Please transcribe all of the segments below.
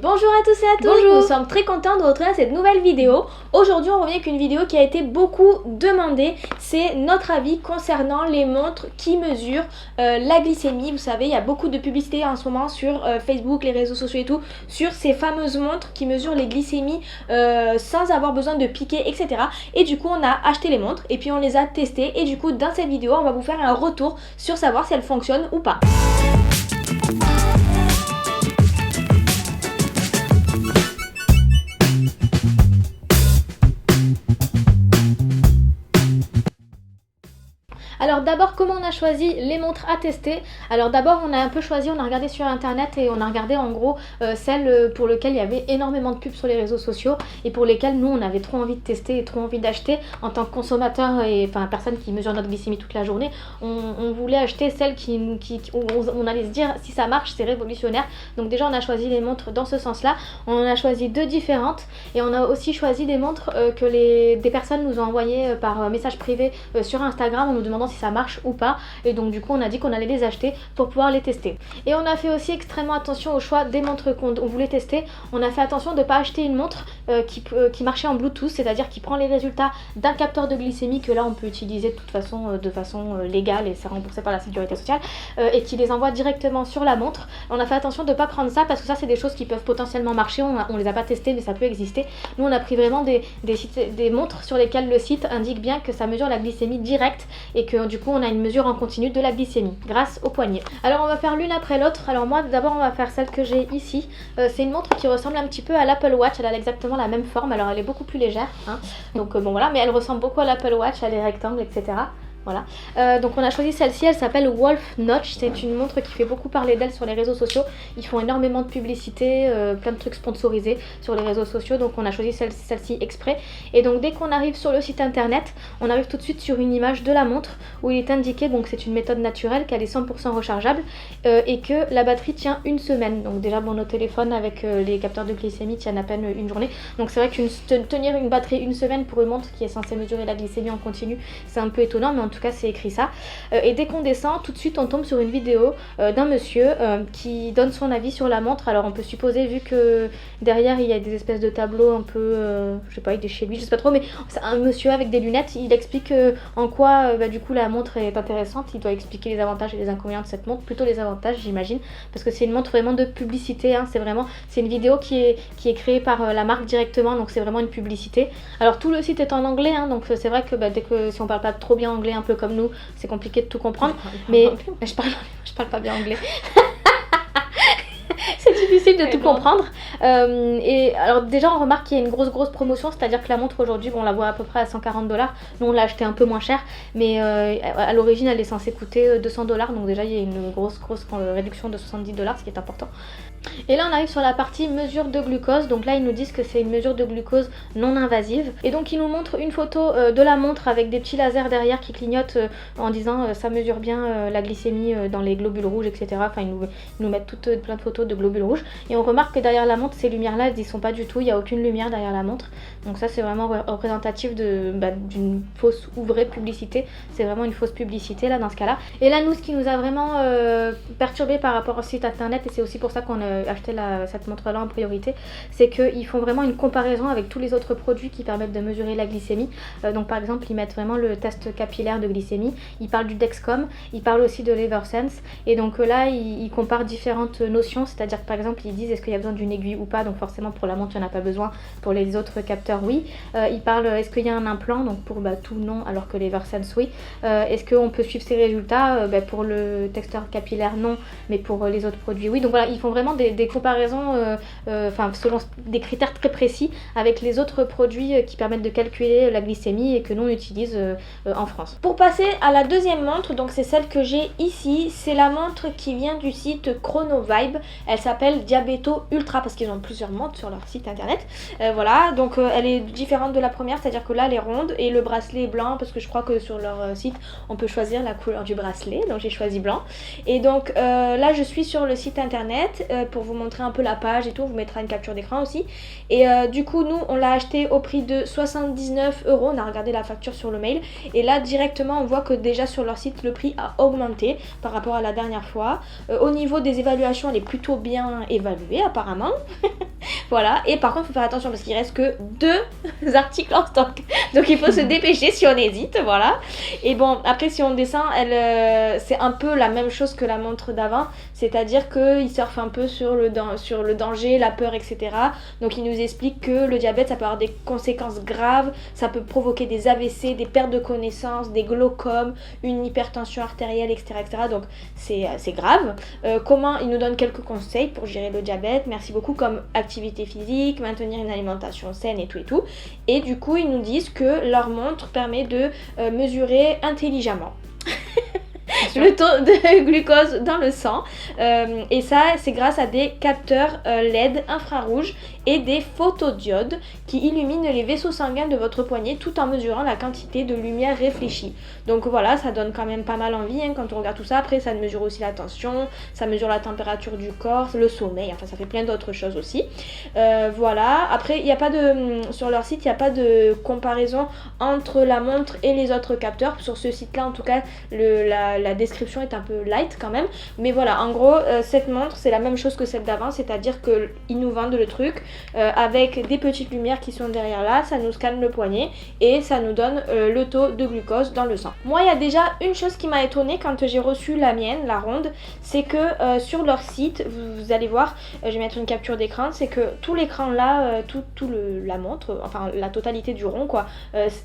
Bonjour à tous et à toutes. Bonjour. Nous sommes très contents de retrouver cette nouvelle vidéo. Aujourd'hui on revient avec une vidéo qui a été beaucoup demandée. C'est notre avis concernant les montres qui mesurent la glycémie. Vous savez, il y a beaucoup de publicité en ce moment sur Facebook, les réseaux sociaux et tout, sur ces fameuses montres qui mesurent les glycémies sans avoir besoin de piquer, etc. Et du coup on a acheté les montres et puis on les a testées. Et du coup dans cette vidéo on va vous faire un retour sur savoir si elles fonctionnent ou pas. Alors d'abord, comment on a choisi les montres à tester? Alors d'abord on a un peu choisi, on a regardé sur internet et on a regardé en gros celles pour lesquelles il y avait énormément de pubs sur les réseaux sociaux et pour lesquelles nous on avait trop envie de tester et trop envie d'acheter en tant que consommateur et enfin personne qui mesure notre glycémie toute la journée. On voulait acheter celles où on allait se dire si ça marche c'est révolutionnaire. Donc déjà on a choisi les montres dans ce sens là. On en a choisi deux différentes et on a aussi choisi des montres que des personnes nous ont envoyées par message privé sur Instagram en nous demandant si ça marche ou pas, et donc du coup on a dit qu'on allait les acheter pour pouvoir les tester. Et on a fait aussi extrêmement attention au choix des montres qu'on voulait tester. On a fait attention de ne pas acheter une montre qui marchait en Bluetooth, c'est-à-dire qui prend les résultats d'un capteur de glycémie que là on peut utiliser de façon légale et c'est remboursé par la sécurité sociale, et qui les envoie directement sur la montre. On a fait attention de ne pas prendre ça parce que ça c'est des choses qui peuvent potentiellement marcher, on les a pas testées mais ça peut exister. Nous on a pris vraiment des montres sur lesquelles le site indique bien que ça mesure la glycémie directe et que du coup on a une mesure en continu de la glycémie grâce au poignet. Alors on va faire l'une après l'autre. Alors moi d'abord on va faire celle que j'ai ici. C'est une montre qui ressemble un petit peu à l'Apple Watch, elle a exactement la même forme, alors elle est beaucoup plus légère hein. Donc bon voilà, mais elle ressemble beaucoup à l'Apple Watch, elle est rectangle, etc. Voilà. Donc on a choisi celle-ci, elle s'appelle Wolf Notch, c'est une montre qui fait beaucoup parler d'elle sur les réseaux sociaux. Ils font énormément de publicité, plein de trucs sponsorisés sur les réseaux sociaux, donc on a choisi celle-ci exprès. Et donc dès qu'on arrive sur le site internet, on arrive tout de suite sur une image de la montre où il est indiqué, donc c'est une méthode naturelle, qu'elle est 100% rechargeable et que la batterie tient une semaine. Donc déjà bon, nos téléphones avec les capteurs de glycémie tiennent à peine une journée. Donc c'est vrai que tenir une batterie une semaine pour une montre qui est censée mesurer la glycémie en continu, c'est un peu étonnant, mais en tout cas c'est écrit ça. Et dès qu'on descend, tout de suite on tombe sur une vidéo d'un monsieur qui donne son avis sur la montre. Alors on peut supposer, vu que derrière il y a des espèces de tableaux un peu, je sais pas, il est chez lui, je sais pas trop, mais c'est un monsieur avec des lunettes, il explique en quoi du coup la montre est intéressante. Il doit expliquer les avantages et les inconvénients de cette montre, plutôt les avantages j'imagine, parce que c'est une montre vraiment de publicité hein. C'est une vidéo qui est créée par la marque directement, donc c'est vraiment une publicité. Alors tout le site est en anglais hein, donc c'est vrai que dès que si on parle pas trop bien anglais, un peu comme nous, c'est compliqué de tout comprendre, mais je parle pas bien anglais. C'est difficile de tout comprendre. Et alors déjà on remarque qu'il y a une grosse promotion, c'est-à-dire que la montre aujourd'hui, on la voit à peu près à 140$. Nous on l'a acheté un peu moins cher, mais à l'origine elle est censée coûter 200$, donc déjà il y a une grosse réduction de 70$, ce qui est important. Et là on arrive sur la partie mesure de glucose. Donc là ils nous disent que c'est une mesure de glucose non invasive. Et donc ils nous montrent une photo de la montre avec des petits lasers derrière qui clignotent en disant ça mesure bien la glycémie dans les globules rouges, etc. Enfin ils nous mettent plein de photos de globules rouges. Et on remarque que derrière la montre, ces lumières là elles n'y sont pas du tout, il n'y a aucune lumière derrière la montre. Donc ça c'est vraiment représentatif d'une fausse ou vraie publicité. C'est vraiment une fausse publicité là dans ce cas là. Et là nous, ce qui nous a vraiment perturbé par rapport au site internet, et c'est aussi pour ça qu'on a acheté cette montre là en priorité, c'est qu'ils font vraiment une comparaison avec tous les autres produits qui permettent de mesurer la glycémie. Donc par exemple ils mettent vraiment le test capillaire de glycémie, ils parlent du Dexcom, ils parlent aussi de l'Eversense, et donc là ils comparent différentes notions, c'est-à-dire que par exemple ils disent est-ce qu'il y a besoin d'une aiguille ou pas, donc forcément pour la montre il n'y en a pas besoin, pour les autres capteurs oui. Ils parlent est-ce qu'il y a un implant, donc pour tout non, alors que l'Eversense oui. Est-ce qu'on peut suivre ses résultats, pour le testeur capillaire non, mais pour les autres produits oui. Donc voilà, ils font vraiment des comparaisons selon des critères très précis avec les autres produits qui permettent de calculer la glycémie et que nous on utilise en France. Pour passer à la deuxième montre, donc c'est celle que j'ai ici, c'est la montre qui vient du site Chronovibe. Elle s'appelle Diabeto Ultra parce qu'ils ont plusieurs montres sur leur site internet. Voilà, donc elle est différente de la première, c'est-à-dire que là elle est ronde et le bracelet est blanc parce que je crois que sur leur site on peut choisir la couleur du bracelet, donc j'ai choisi blanc. Et donc là je suis sur le site internet pour vous montrer un peu la page et tout, on vous mettra une capture d'écran aussi. Et du coup nous on l'a acheté au prix de 79 €, on a regardé la facture sur le mail et là directement on voit que déjà sur leur site le prix a augmenté par rapport à la dernière fois. Au niveau des évaluations elle est plutôt bien évaluée apparemment. Voilà, et par contre il faut faire attention parce qu'il reste que 2 articles en stock, donc il faut se dépêcher si on hésite, voilà. Et bon après si on descend, c'est un peu la même chose que la montre d'avant, c'est-à-dire qu'il surfe un peu sur le danger, la peur, etc. Donc il nous explique que le diabète ça peut avoir des conséquences graves, ça peut provoquer des AVC, des pertes de connaissance, des glaucomes, une hypertension artérielle, etc. etc. Donc c'est grave. Comment il nous donne quelques conseils pour gérer le diabète, merci beaucoup, comme activité physique, maintenir une alimentation saine et tout et tout. Et du coup ils nous disent que leur montre permet de mesurer intelligemment le taux de glucose dans le sang, et ça c'est grâce à des capteurs LED infrarouges et des photodiodes qui illuminent les vaisseaux sanguins de votre poignet tout en mesurant la quantité de lumière réfléchie. Donc voilà, ça donne quand même pas mal envie quand on regarde tout ça. Après ça mesure aussi la tension, ça mesure la température du corps, le sommeil, enfin ça fait plein d'autres choses aussi. Voilà, après il n'y a pas de, sur leur site il n'y a pas de comparaison entre la montre et les autres capteurs. Sur ce site là en tout cas la description est un peu light quand même, mais voilà, en gros cette montre c'est la même chose que celle d'avant, c'est-à-dire qu'ils nous vendent le truc avec des petites lumières qui sont derrière là, ça nous scanne le poignet et ça nous donne le taux de glucose dans le sang. Moi il y a déjà une chose qui m'a étonnée quand j'ai reçu la mienne, la ronde, c'est que sur leur site, vous allez voir, je vais mettre une capture d'écran, c'est que tout l'écran là, la montre, enfin la totalité du rond quoi,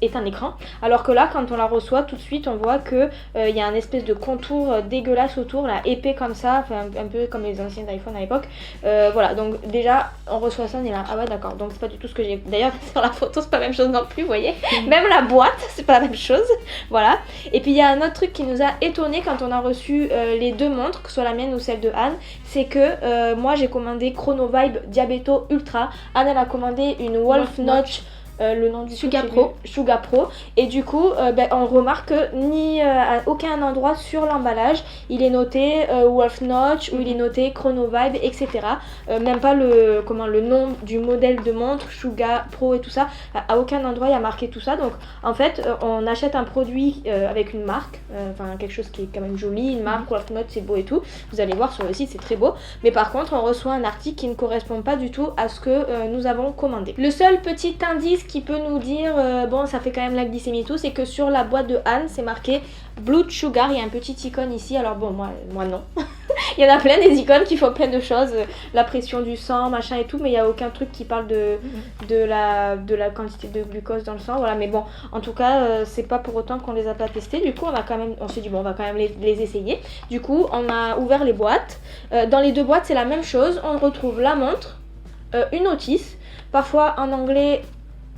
est un écran, alors que là quand on la reçoit tout de suite on voit que il y a un espèce de contour dégueulasse autour là, épais comme ça, enfin un peu comme les anciens iPhone à l'époque. Voilà, donc déjà on reçoit ça, on est là, ah ouais d'accord, donc c'est pas du tout ce que j'ai. D'ailleurs sur la photo c'est pas la même chose non plus, vous voyez. Même la boîte c'est pas la même chose. Voilà. Et puis il y a un autre truc qui nous a étonné quand on a reçu les 2 montres, que ce soit la mienne ou celle de Anne, c'est que moi j'ai commandé Chronovibe Diabeto Ultra, Anne elle a commandé une Wolf Notch, le nom du Suga Pro, et du coup on remarque que ni à aucun endroit sur l'emballage il est noté Wolf Notch ou il est noté Chronovibe, etc. Même pas le nom du modèle de montre Suga Pro et tout ça, à aucun endroit il y a marqué tout ça. Donc en fait on achète un produit avec une marque, enfin quelque chose qui est quand même joli, une marque Wolf Notch, c'est beau et tout, vous allez voir sur le site c'est très beau, mais par contre on reçoit un article qui ne correspond pas du tout à ce que nous avons commandé. Le seul petit indice qui peut nous dire bon ça fait quand même la glycémie et tout, c'est que sur la boîte de Anne c'est marqué Blood Sugar, il y a un petit icône ici, alors bon moi non. Il y en a plein des icônes qui font plein de choses, la pression du sang machin et tout, mais il n'y a aucun truc qui parle de la quantité de glucose dans le sang, voilà. Mais bon en tout cas c'est pas pour autant qu'on les a pas testés, du coup on s'est dit bon on va quand même les essayer. Du coup on a ouvert les boîtes, dans les 2 boîtes c'est la même chose, on retrouve la montre, une notice, parfois en anglais,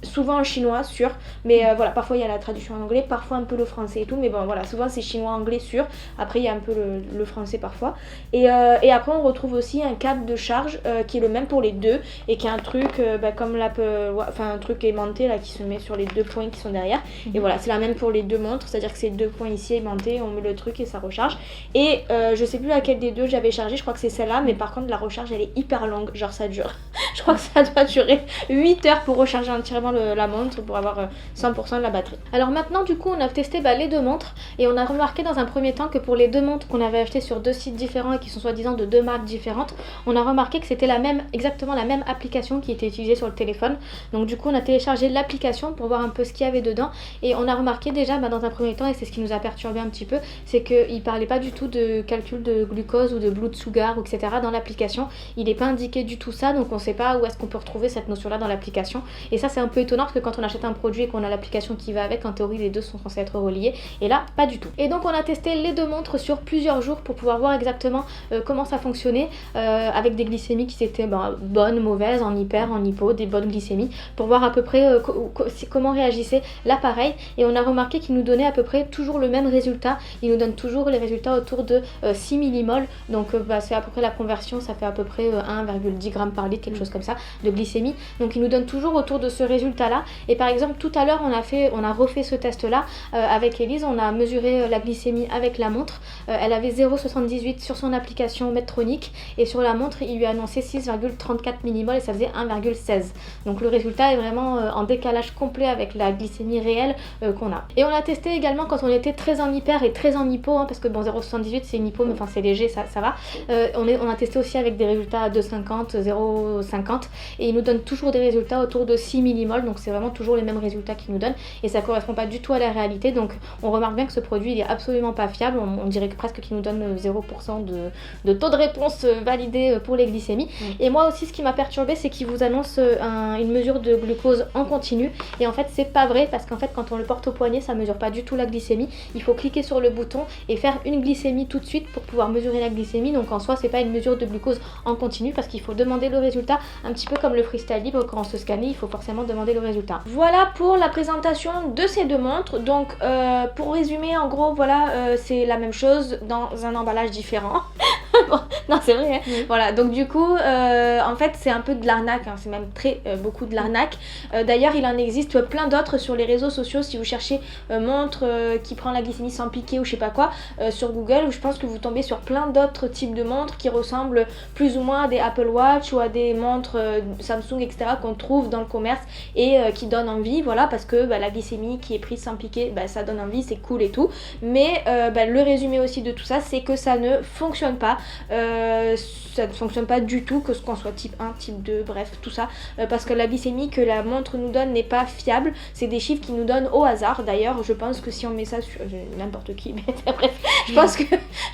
souvent en chinois sûr, mais voilà, parfois il y a la traduction en anglais, parfois un peu le français et tout, mais bon voilà, souvent c'est chinois anglais sûr, après il y a un peu le français parfois, et après on retrouve aussi un câble de charge qui est le même pour les 2 et qui est un truc comme enfin un truc aimanté là qui se met sur les 2 points qui sont derrière, et voilà c'est la même pour les 2 montres, c'est à dire que c'est 2 points ici aimantés, on met le truc et ça recharge. Et je sais plus laquelle des 2 j'avais chargé, je crois que c'est celle-là, mais par contre la recharge elle est hyper longue, genre ça dure je crois que ça doit durer 8 heures pour recharger entièrement la montre pour avoir 100% de la batterie. Alors maintenant du coup on a testé les 2 montres et on a remarqué dans un premier temps que pour les 2 montres qu'on avait achetées sur 2 sites différents et qui sont soi-disant de 2 marques différentes, on a remarqué que c'était exactement la même application qui était utilisée sur le téléphone. Donc du coup on a téléchargé l'application pour voir un peu ce qu'il y avait dedans, et on a remarqué déjà dans un premier temps, et c'est ce qui nous a perturbé un petit peu, c'est qu'il parlait pas du tout de calcul de glucose ou de blood sugar ou etc. dans l'application. Il n'est pas indiqué du tout ça, donc on sait pas où est-ce qu'on peut retrouver cette notion là dans l'application, et ça c'est un peu étonnant parce que quand on achète un produit et qu'on a l'application qui va avec, en théorie les 2 sont censés être reliés, et là pas du tout. Et donc on a testé les 2 montres sur plusieurs jours pour pouvoir voir exactement comment ça fonctionnait, avec des glycémies qui étaient bonnes, mauvaises, en hyper, en hypo, des bonnes glycémies, pour voir à peu près comment réagissait l'appareil. Et on a remarqué qu'il nous donnait à peu près toujours le même résultat, il nous donne toujours les résultats autour de 6 millimoles, donc c'est à peu près la conversion, ça fait à peu près 1,10 g par litre, quelque chose comme ça de glycémie, donc il nous donne toujours autour de ce résultat résultats là. Et par exemple tout à l'heure on a refait ce test là avec Elise, on a mesuré la glycémie avec la montre. Elle avait 0,78 sur son application Medtronic et sur la montre il lui a annoncé 6,34 millimoles et ça faisait 1,16. Donc le résultat est vraiment en décalage complet avec la glycémie réelle qu'on a. Et on l'a testé également quand on était très en hyper et très en hypo, parce que bon 0,78 c'est une hypo mais enfin c'est léger, ça va. On a testé aussi avec des résultats à 2,50, 0,50 et il nous donne toujours des résultats autour de 6 millimoles, donc c'est vraiment toujours les mêmes résultats qu'il nous donne et ça correspond pas du tout à la réalité. Donc on remarque bien que ce produit il est absolument pas fiable, on dirait que presque qu'il nous donne 0% de taux de réponse validé pour les glycémies. Et moi aussi ce qui m'a perturbé c'est qu'il vous annonce une mesure de glucose en continu et en fait c'est pas vrai, parce qu'en fait quand on le porte au poignet ça mesure pas du tout la glycémie, il faut cliquer sur le bouton et faire une glycémie tout de suite pour pouvoir mesurer la glycémie. Donc en soi c'est pas une mesure de glucose en continu parce qu'il faut demander le résultat, un petit peu comme le freestyle libre, quand on se scanne il faut forcément demander le résultat. Voilà pour la présentation de ces deux montres. Donc pour résumer en gros voilà, c'est la même chose dans un emballage différent. Bon, non c'est vrai hein. Oui. Voilà, donc du coup en fait c'est un peu de l'arnaque hein. C'est même très beaucoup de l'arnaque. D'ailleurs il en existe plein d'autres sur les réseaux sociaux. Si vous cherchez montre qui prend la glycémie sans piquer ou je sais pas quoi sur Google, je pense que vous tombez sur plein d'autres types de montres qui ressemblent plus ou moins à des Apple Watch ou à des montres Samsung etc qu'on trouve dans le commerce et qui donnent envie, voilà, parce que la glycémie qui est prise sans piquer, ça donne envie, c'est cool et tout, mais le résumé aussi de tout ça c'est que ça ne fonctionne pas. Ça ne fonctionne pas du tout, que ce qu'on soit type 1, type 2, bref tout ça, parce que la glycémie que la montre nous donne n'est pas fiable, c'est des chiffres qui nous donnent au hasard. D'ailleurs je pense que si on met ça sur n'importe qui, mais bref, je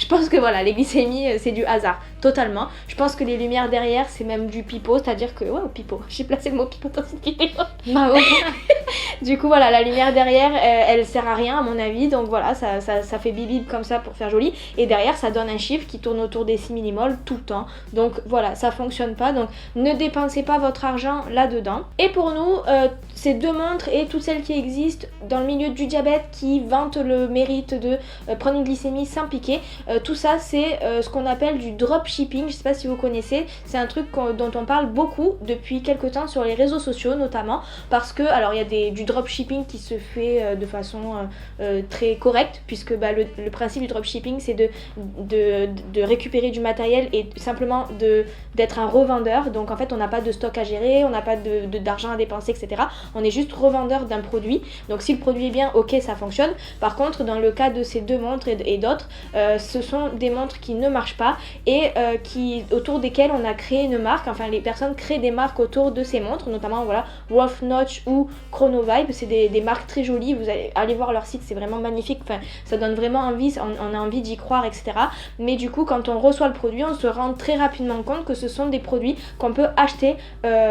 pense que voilà, les glycémies c'est du hasard, totalement. Je pense que les lumières derrière c'est même du pipeau, c'est-à-dire que, ouais, pipeau, j'ai placé le mot pipeau dans cette vidéo. Bah ouais. Du coup voilà, la lumière derrière elle sert à rien à mon avis, donc voilà, ça fait bip comme ça pour faire joli, et derrière ça donne un chiffre qui tourne autour des 6 millimoles tout le temps, donc voilà, ça fonctionne pas. Donc ne dépensez pas votre argent là-dedans. Et pour nous, ces deux montres et toutes celles qui existent dans le milieu du diabète qui vantent le mérite de prendre une glycémie sans piquer, tout ça c'est ce qu'on appelle du dropshipping. Je sais pas si vous connaissez, c'est un truc dont on parle beaucoup depuis quelques temps sur les réseaux sociaux notamment, parce que alors il y a du dropshipping qui se fait de façon très correcte, puisque le principe du dropshipping c'est de récupérer du matériel et simplement d'être un revendeur. Donc en fait on n'a pas de stock à gérer, on n'a pas d'argent à dépenser etc. On est juste revendeur d'un produit. Donc si le produit est bien, ok, ça fonctionne. Par contre dans le cas de ces deux montres et d'autres, ce sont des montres qui ne marchent pas et autour desquelles on a créé une marque. Enfin les personnes créent des marques autour de ces montres, notamment voilà Rough Notch ou Chrono Vibe. C'est des marques très jolies, vous allez aller voir leur site, c'est vraiment magnifique. Enfin ça donne vraiment envie, on a envie d'y croire etc. Mais du coup quand on reçoit le produit, on se rend très rapidement compte que ce sont des produits qu'on peut acheter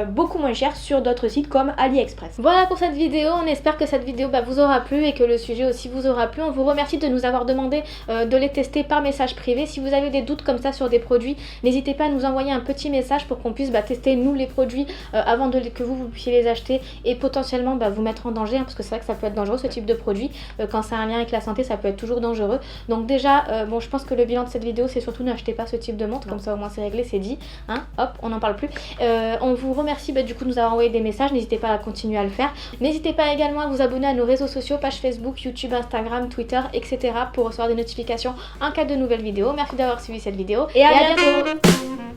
beaucoup moins cher sur d'autres sites comme AliExpress. Voilà pour cette vidéo, on espère que cette vidéo vous aura plu et que le sujet aussi vous aura plu. On vous remercie de nous avoir demandé de les tester par message privé. Si vous avez des doutes comme ça sur des produits, n'hésitez pas à nous envoyer un petit message pour qu'on puisse tester nous les produits avant que vous puissiez les acheter et potentiellement vous mettre en danger, hein, parce que c'est vrai que ça peut être dangereux ce type de produit, quand ça a un lien avec la santé ça peut être toujours dangereux. Donc déjà je pense que le bilan de cette vidéo c'est surtout n'achetez pas ce type de montre, comme ça au moins c'est réglé, c'est dit, hein, hop, on n'en parle plus. On vous remercie du coup de nous avoir envoyé des messages, n'hésitez pas à continuer à le faire. N'hésitez pas également à vous abonner à nos réseaux sociaux, page Facebook, YouTube, Instagram, Twitter, etc. pour recevoir des notifications en cas de nouvelles vidéos. Merci d'avoir suivi cette vidéo et à bientôt.